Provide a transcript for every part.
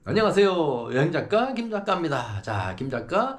안녕하세요. 여행작가 김작가입니다. 자, 김작가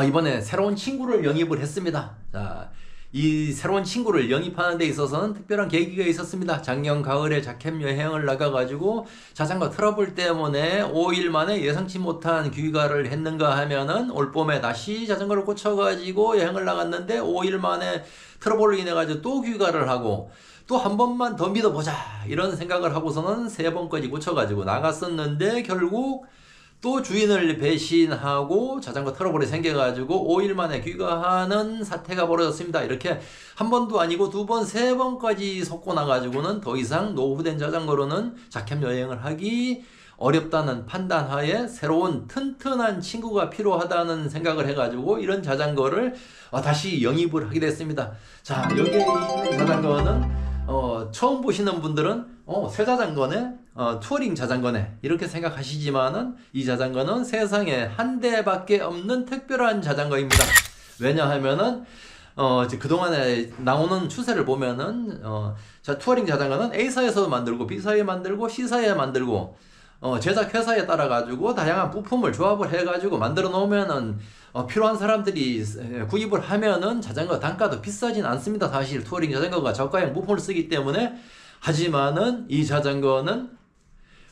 이번에 새로운 친구를 영입을 했습니다. 자, 이 새로운 친구를 영입하는 데 있어서는 특별한 계기가 있었습니다. 작년 가을에 자캠 여행을 나가가지고 자전거 트러블 때문에 5일 만에 예상치 못한 귀가를 했는가 하면은 올 봄에 다시 자전거를 고쳐가지고 여행을 나갔는데 5일 만에 트러블로 인해가지고 또 귀가를 하고 또 한 번만 더 믿어보자 이런 생각을 하고서는 3번까지 고쳐가지고 나갔었는데 결국 또 주인을 배신하고 자전거 트러블이 생겨가지고 5일 만에 귀가하는 사태가 벌어졌습니다. 이렇게 한 번도 아니고 2번, 3번까지 섞고 나가지고는 더 이상 노후된 자전거로는 자캠 여행을 하기 어렵다는 판단하에 새로운 튼튼한 친구가 필요하다는 생각을 해가지고 이런 자전거를 다시 영입을 하게 됐습니다. 자, 여기에 있는 자전거는 처음 보시는 분들은 새 자전거네, 투어링 자전거네 이렇게 생각하시지만은 이 자전거는 세상에 한 대밖에 없는 특별한 자전거입니다. 왜냐하면은 그동안에 나오는 추세를 보면은 투어링 자전거는 A사에서 만들고 B사에 만들고 C사에 만들고 제작 회사에 따라 가지고 다양한 부품을 조합을 해 가지고 만들어 놓으면은 필요한 사람들이 구입을 하면은 자전거 단가도 비싸진 않습니다. 사실 투어링 자전거가 저가형 부품을 쓰기 때문에. 하지만은 이 자전거는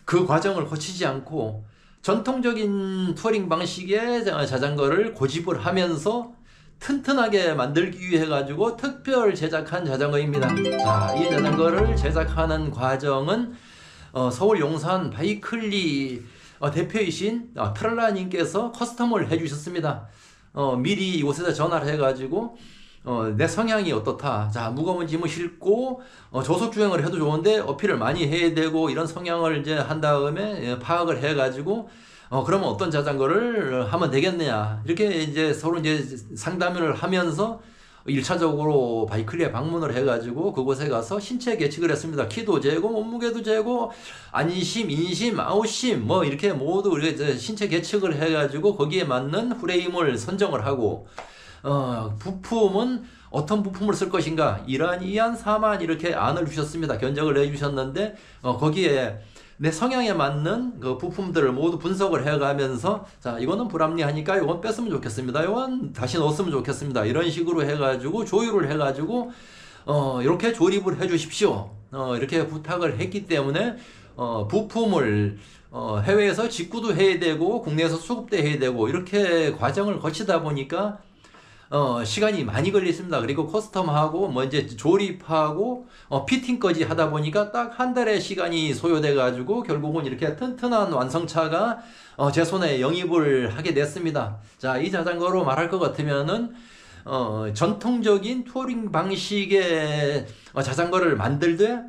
그 과정을 거치지 않고 전통적인 투어링 방식의 자전거를 고집을 하면서 튼튼하게 만들기 위해 가지고 특별 제작한 자전거입니다. 자, 이 자전거를 제작하는 과정은 서울 용산 바이클리 대표이신 트랄라님께서 커스텀을 해주셨습니다. 미리 이곳에다 전화를 해가지고 내 성향이 어떻다. 자, 무거운 짐을 싣고 저속 주행을 해도 좋은데 어필을 많이 해야 되고 이런 성향을 이제 한 다음에 파악을 해가지고 그러면 어떤 자전거를 하면 되겠느냐 이렇게 이제 서로 이제 상담을 하면서 1차적으로 바이클리에 방문을 해가지고 그곳에 가서 신체 계측을 했습니다. 키도 재고 몸무게도 재고 안심, 인심, 아웃심 뭐 이렇게 모두 우리가 신체 계측을 해가지고 거기에 맞는 프레임을 선정을 하고 부품은 어떤 부품을 쓸 것인가 이안 사만 이렇게 안을 주셨습니다. 견적을 내주셨는데 거기에 내 성향에 맞는 그 부품들을 모두 분석을 해가면서 자, 이거는 불합리하니까 이건 뺐으면 좋겠습니다. 이건 다시 넣었으면 좋겠습니다. 이런 식으로 해가지고 조율을 해가지고 이렇게 조립을 해 주십시오. 이렇게 부탁을 했기 때문에 부품을 해외에서 직구도 해야 되고 국내에서 수급도 해야 되고 이렇게 과정을 거치다 보니까 시간이 많이 걸렸습니다. 그리고 커스텀하고 뭐 이제 조립하고 피팅까지 하다 보니까 딱 한 달의 시간이 소요돼 가지고 결국은 이렇게 튼튼한 완성차가 제 손에 영입을 하게 됐습니다. 자, 이 자전거로 말할 것 같으면은 전통적인 투어링 방식의 자전거를 만들되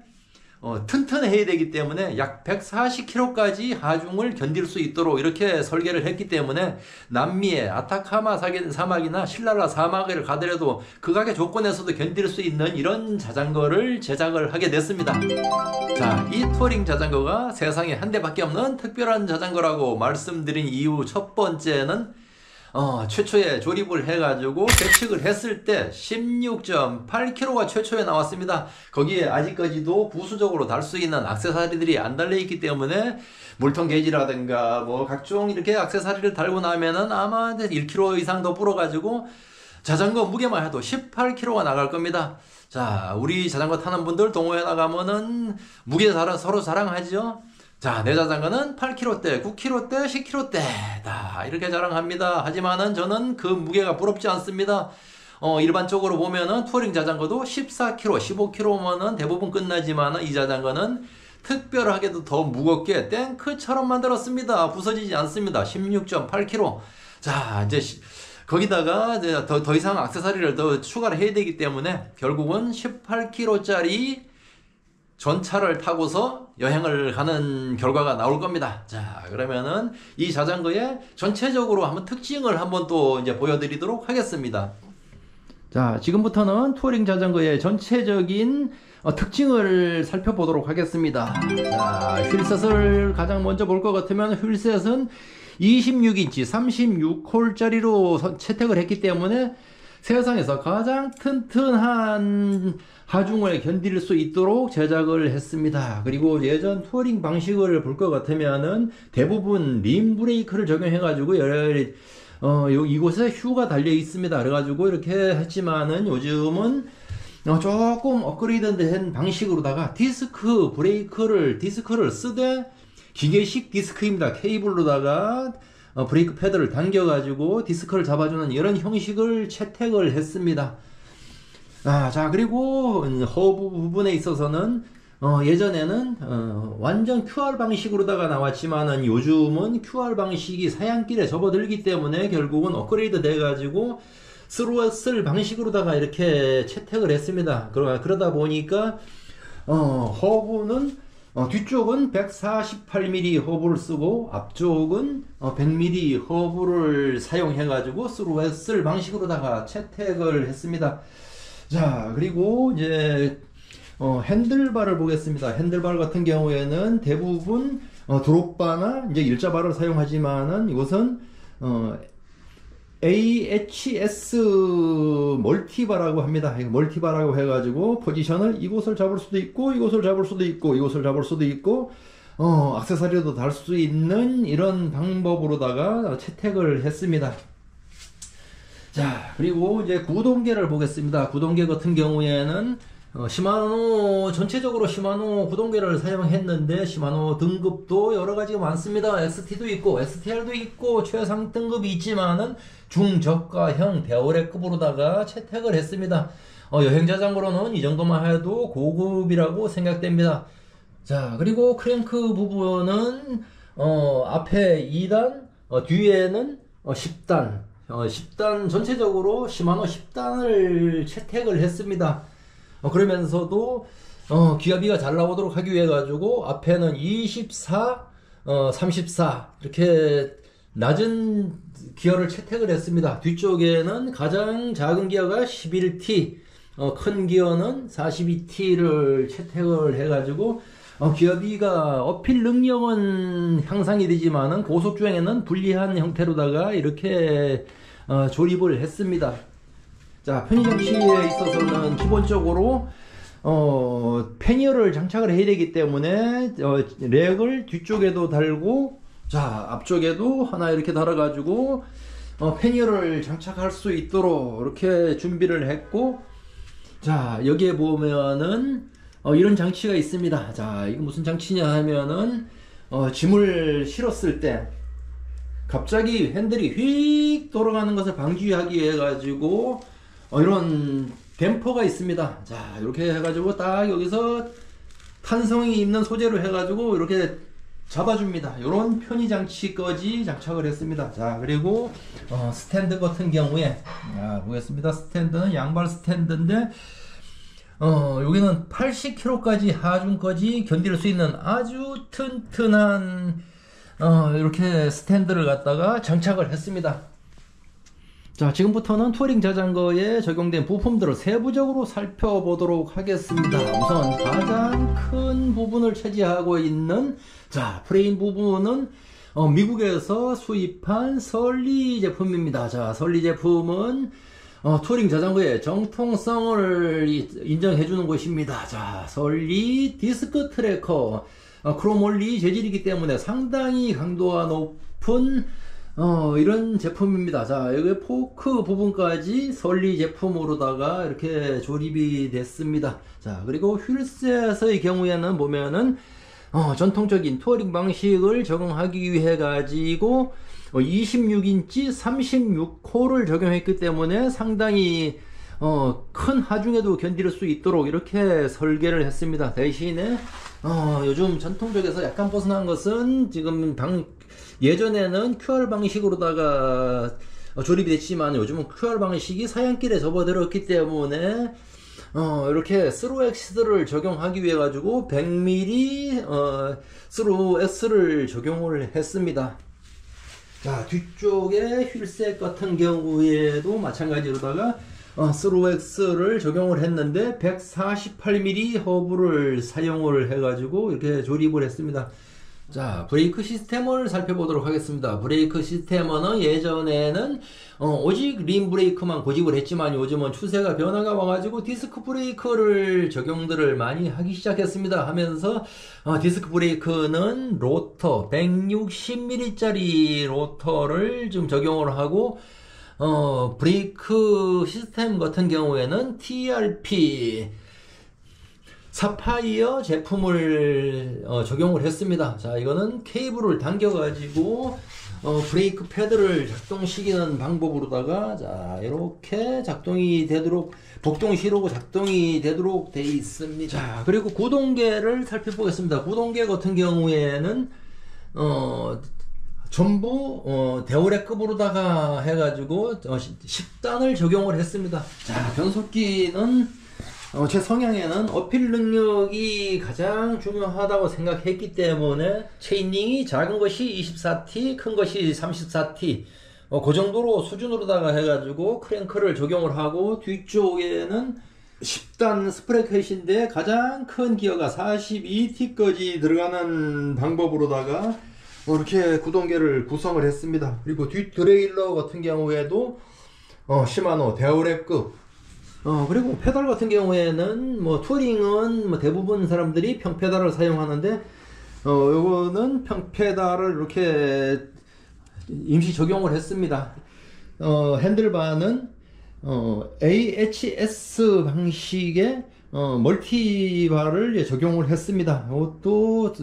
튼튼해야 되기 때문에 약 140km까지 하중을 견딜 수 있도록 이렇게 설계를 했기 때문에 남미의 아타카마 사막이나 실랄라 사막을 가더라도 극악의 조건에서도 견딜 수 있는 이런 자전거를 제작을 하게 됐습니다. 자, 이 투어링 자전거가 세상에 한 대밖에 없는 특별한 자전거라고 말씀드린 이유 첫 번째는 최초에 조립을 해가지고 계측을 했을 때 16.8kg가 최초에 나왔습니다. 거기에 아직까지도 부수적으로 달 수 있는 액세서리들이 안 달려있기 때문에 물통 게이지라든가 뭐 각종 이렇게 액세서리를 달고 나면은 아마 1kg 이상 더 불어가지고 자전거 무게만 해도 18kg가 나갈 겁니다. 자, 우리 자전거 타는 분들 동호회 나가면은 무게 서로 자랑하죠. 자, 내 자전거는 8kg대, 9kg대, 10kg대 다 이렇게 자랑합니다. 하지만은 저는 그 무게가 부럽지 않습니다. 일반적으로 보면은 투어링 자전거도 14kg, 15kg면은 대부분 끝나지만은 이 자전거는 특별하게도 더 무겁게 탱크처럼 만들었습니다. 부서지지 않습니다. 16.8kg. 자, 이제 거기다가 이제 더 이상 액세서리를 더 추가를 해야 되기 때문에 결국은 18kg짜리 전차를 타고서 여행을 가는 결과가 나올 겁니다. 자, 그러면은 이 자전거의 전체적으로 한번 특징을 한번 또 이제 보여드리도록 하겠습니다. 자, 지금부터는 투어링 자전거의 전체적인 특징을 살펴보도록 하겠습니다. 자, 휠셋을 가장 먼저 볼 것 같으면 휠셋은 26인치 36홀짜리로 채택을 했기 때문에 세상에서 가장 튼튼한 하중을 견딜 수 있도록 제작을 했습니다. 그리고 예전 투어링 방식을 볼 것 같으면은 대부분 림 브레이크를 적용해가지고 이곳에 휴가 달려 있습니다. 그래가지고 이렇게 했지만은 요즘은 조금 업그레이드된 방식으로다가 디스크를 쓰되 기계식 디스크입니다. 케이블로다가 브레이크 패드를 당겨가지고 디스크를 잡아주는 이런 형식을 채택을 했습니다. 자, 그리고 허브 부분에 있어서는 예전에는 완전 QR 방식으로다가 나왔지만은 요즘은 QR 방식이 사양길에 접어들기 때문에 결국은 업그레이드 돼가지고 스루엑셀 방식으로다가 이렇게 채택을 했습니다. 그러다 보니까 허브는 뒤쪽은 148mm 허브를 쓰고 앞쪽은 100mm 허브를 사용해 가지고 스루엑셀 방식으로다가 채택을 했습니다. 자, 그리고 이제 핸들바를 보겠습니다. 핸들바 같은 경우에는 대부분 드롭바나 이제 일자바를 사용하지만은 이것은 AHS 멀티바라고 합니다. 멀티바라고 해가지고 포지션을 이곳을 잡을 수도 있고 이곳을 잡을 수도 있고 이곳을 잡을 수도 있고 액세서리도 달 수 있는 이런 방법으로다가 채택을 했습니다. 자, 그리고 이제 구동계를 보겠습니다. 구동계 같은 경우에는 시마노 전체적으로 시마노 구동계를 사용했는데 시마노 등급도 여러가지가 많습니다. XT도 있고 STR도 있고 최상 등급이 있지만은 중저가형 대오레급으로다가 채택을 했습니다. 여행자장으로는 이 정도만 해도 고급이라고 생각됩니다. 자, 그리고 크랭크 부분은 앞에 2단 뒤에는 10단 10단 전체적으로 시마노 10단을 채택을 했습니다. 그러면서도 기압비가 잘 나오도록 하기 위해 가지고 앞에는 24, 34 이렇게 낮은 기어를 채택을 했습니다. 뒤쪽에는 가장 작은 기어가 11T, 큰 기어는 42T를 채택을 해 가지고 기어비가 어필 능력은 향상이 되지만은 고속주행에는 불리한 형태로다가 이렇게 조립을 했습니다. 자, 편의장치에 있어서는 기본적으로 패니어를 장착을 해야 되기 때문에 렉을 뒤쪽에도 달고 자, 앞쪽에도 하나 이렇게 달아 가지고 패니어를 장착할 수 있도록 이렇게 준비를 했고, 자, 여기에 보면은 이런 장치가 있습니다. 자, 이거 무슨 장치냐 하면은 짐을 실었을 때 갑자기 핸들이 휙 돌아가는 것을 방지하기 위해 가지고 이런 댐퍼가 있습니다. 자, 이렇게 해가지고 딱 여기서 탄성이 있는 소재로 해가지고 이렇게 잡아줍니다. 이런 편의 장치까지 장착을 했습니다. 자, 그리고 스탠드 같은 경우에 보겠습니다. 스탠드는 양발 스탠드인데 여기는 80kg까지 하중까지 견딜 수 있는 아주 튼튼한 이렇게 스탠드를 갖다가 장착을 했습니다. 자, 지금부터는 투어링 자전거에 적용된 부품들을 세부적으로 살펴보도록 하겠습니다. 우선 가장 큰 부분을 차지하고 있는 자, 프레임 부분은 미국에서 수입한 설리 제품입니다. 자, 설리 제품은 투어링 자전거의 정통성을 인정해주는 곳입니다. 자, 설리 디스크 트래커 크롬올리 재질이기 때문에 상당히 강도가 높은 이런 제품입니다. 자, 여기 포크 부분까지 설리 제품으로다가 이렇게 조립이 됐습니다. 자, 그리고 휠셋의 경우에는 보면은 전통적인 투어링 방식을 적용하기 위해 가지고 26인치 36호를 적용했기 때문에 상당히 큰 하중에도 견딜 수 있도록 이렇게 설계를 했습니다. 대신에 요즘 전통적에서 약간 벗어난 것은 지금 예전에는 QR 방식으로다가 조립이 됐지만 요즘은 QR 방식이 사양길에 접어들었기 때문에 이렇게 스루엑스를 적용하기 위해 가지고 100mm 스루엑스를 적용을 했습니다. 자, 뒤쪽에 휠셋 같은 경우에도 마찬가지로다가 스루엑스를 적용을 했는데 148mm 허브를 사용을 해 가지고 이렇게 조립을 했습니다. 자, 브레이크 시스템을 살펴보도록 하겠습니다. 브레이크 시스템은 예전에는 오직 림 브레이크만 고집을 했지만 요즘은 추세가 변화가 와가지고 디스크 브레이크를 적용들을 많이 하기 시작했습니다. 하면서 디스크 브레이크는 로터 160mm짜리 로터를 좀 적용을 하고 브레이크 시스템 같은 경우에는 TRP 사파이어 제품을 적용을 했습니다. 자, 이거는 케이블을 당겨 가지고 브레이크 패드를 작동시키는 방법으로다가 자, 이렇게 작동이 되도록 복동시로 작동이 되도록 되어 있습니다. 자, 그리고 구동계를 살펴보겠습니다. 구동계 같은 경우에는 전부 대오레급으로다가 해가지고 10단을 적용을 했습니다. 자, 변속기는 제 성향에는 어필 능력이 가장 중요하다고 생각했기 때문에 체인링이 작은 것이 24T, 큰 것이 34T 그 정도로 수준으로다가 해가지고 크랭크를 적용을 하고, 뒤쪽에는 10단 스프레켓인데 가장 큰 기어가 42T까지 들어가는 방법으로다가 이렇게 구동계를 구성을 했습니다. 그리고 뒷 드레일러 같은 경우에도 시마노 대오레급, 그리고 페달 같은 경우에는 뭐 투어링은 뭐 대부분 사람들이 평페달을 사용하는데 요거는 평페달을 이렇게 임시 적용을 했습니다. 핸들바는 AHS 방식의 멀티바를 적용을 했습니다. 이것도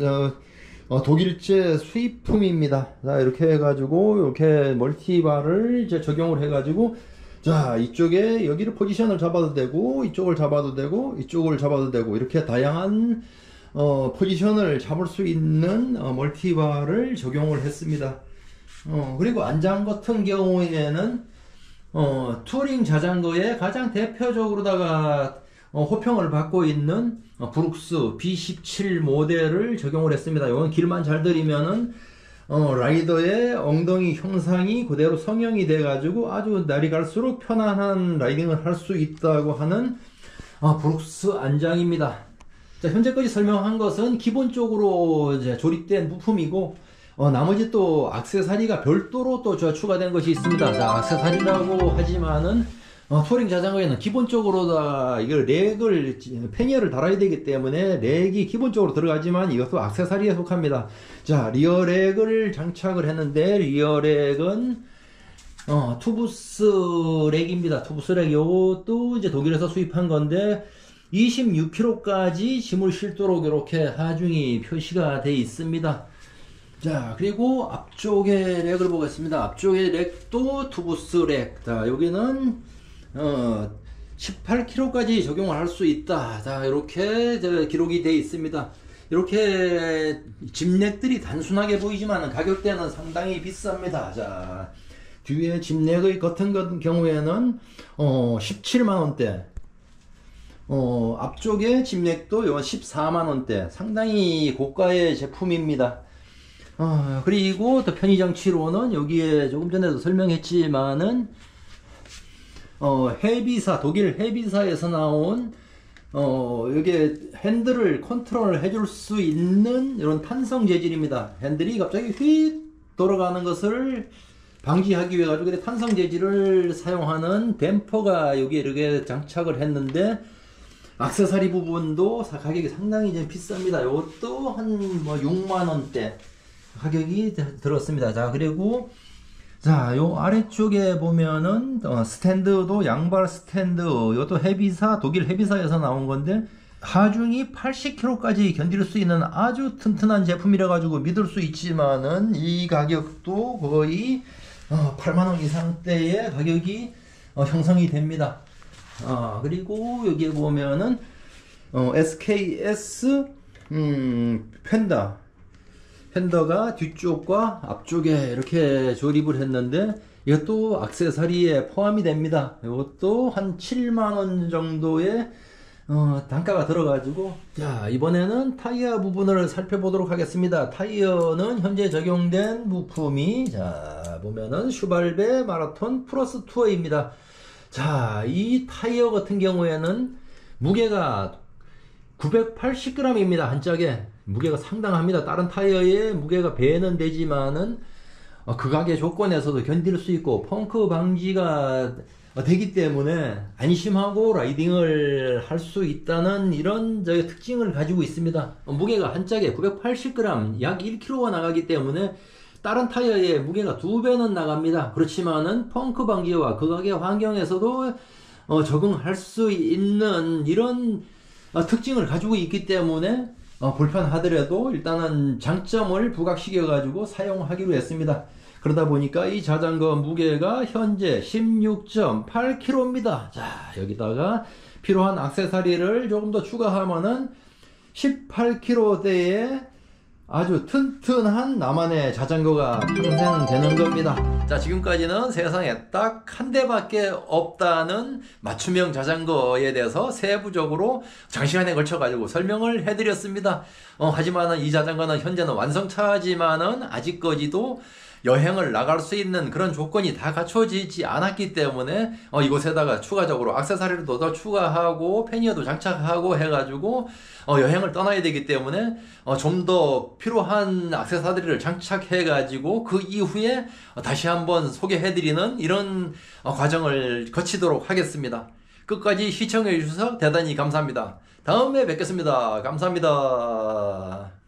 독일제 수입품입니다. 자, 이렇게 해가지고 이렇게 멀티바를 이제 적용을 해가지고, 자, 이쪽에 여기를 포지션을 잡아도 되고 이쪽을 잡아도 되고 이쪽을 잡아도 되고 이렇게 다양한 포지션을 잡을 수 있는 멀티바를 적용을 했습니다. 그리고 안장 같은 경우에는 투어링 자전거에 가장 대표적으로다가 호평을 받고 있는 브룩스 B17 모델을 적용을 했습니다. 이건 길만 잘 들이면은 라이더의 엉덩이 형상이 그대로 성형이 돼 가지고 아주 날이 갈수록 편안한 라이딩을 할 수 있다고 하는 브룩스 안장입니다. 자, 현재까지 설명한 것은 기본적으로 이제 조립된 부품이고, 나머지 또 액세서리가 별도로 또 추가된 것이 있습니다. 자, 액세서리라고 하지만은 투어링 자전거에는 기본적으로 다 이걸 렉을 패니어를 달아야 되기 때문에 렉이 기본적으로 들어가지만 이것도 액세서리에 속합니다. 자, 리어 렉을 장착을 했는데 리어 렉은 투부스 렉입니다. 투부스 렉, 요것도 이제 독일에서 수입한 건데 26kg까지 짐을 실도록 이렇게 하중이 표시가 되어 있습니다. 자, 그리고 앞쪽에 렉을 보겠습니다. 앞쪽에 렉도 투부스 렉. 자, 여기는 18kg까지 적용을 할 수 있다. 자, 이렇게 기록이 되어 있습니다. 이렇게 짐렉들이 단순하게 보이지만 가격대는 상당히 비쌉니다. 자, 뒤에 짐렉의 같은 경우에는 17만원대, 앞쪽에 짐렉도 14만원대, 상당히 고가의 제품입니다. 그리고 또 편의장치로는 여기에 조금 전에도 설명했지만은 헤비사, 독일 헤비사에서 나온 여기에 핸들을 컨트롤 해줄 수 있는 이런 탄성 재질입니다. 핸들이 갑자기 휙 돌아가는 것을 방지하기 위해 가지고 탄성 재질을 사용하는 댐퍼가 여기에 이렇게 장착을 했는데, 액세서리 부분도 가격이 상당히 좀 비쌉니다. 이것도 한 뭐 6만원대 가격이 들었습니다. 자, 그리고 자, 요 아래쪽에 보면은 스탠드도 양발 스탠드, 이것도 헤비사, 독일 헤비사에서 나온 건데 하중이 80kg까지 견딜 수 있는 아주 튼튼한 제품이라 가지고 믿을 수 있지만은 이 가격도 거의 8만원 이상대의 가격이 형성이 됩니다. 그리고 여기에 보면은 SKS 펜더가 뒤쪽과 앞쪽에 이렇게 조립을 했는데 이것도 액세서리에 포함이 됩니다. 이것도 한 7만원 정도의 단가가 들어가지고, 자, 이번에는 타이어 부분을 살펴보도록 하겠습니다. 타이어는 현재 적용된 부품이, 자, 보면은 슈발베 마라톤 플러스 투어입니다. 자, 이 타이어 같은 경우에는 무게가 980g입니다. 한 짝에. 무게가 상당합니다. 다른 타이어의 무게가 배는 되지만은 그 가격 조건에서도 견딜 수 있고 펑크 방지가 되기 때문에 안심하고 라이딩을 할 수 있다는 이런 특징을 가지고 있습니다. 무게가 한 짝에 980g, 약 1kg가 나가기 때문에 다른 타이어의 무게가 2배는 나갑니다. 그렇지만은 펑크 방지와 그 가격 환경에서도 적응할 수 있는 이런 특징을 가지고 있기 때문에 불편하더라도 일단은 장점을 부각시켜 가지고 사용하기로 했습니다. 그러다 보니까 이 자전거 무게가 현재 16.8kg입니다. 자, 여기다가 필요한 액세서리를 조금 더 추가하면은 18kg대의 아주 튼튼한 나만의 자전거가 탄생되는 겁니다. 자, 지금까지는 세상에 딱 한 대밖에 없다는 맞춤형 자전거에 대해서 세부적으로 장시간에 걸쳐 가지고 설명을 해드렸습니다. 하지만은 이 자전거는 현재는 완성차지만은 아직까지도 여행을 나갈 수 있는 그런 조건이 다 갖춰지지 않았기 때문에 이곳에다가 추가적으로 액세서리도 더 추가하고 패니어도 장착하고 해가지고 여행을 떠나야 되기 때문에 좀 더 필요한 액세서리를 장착해가지고 그 이후에 다시 한번 소개해드리는 이런 과정을 거치도록 하겠습니다. 끝까지 시청해 주셔서 대단히 감사합니다. 다음에 뵙겠습니다. 감사합니다.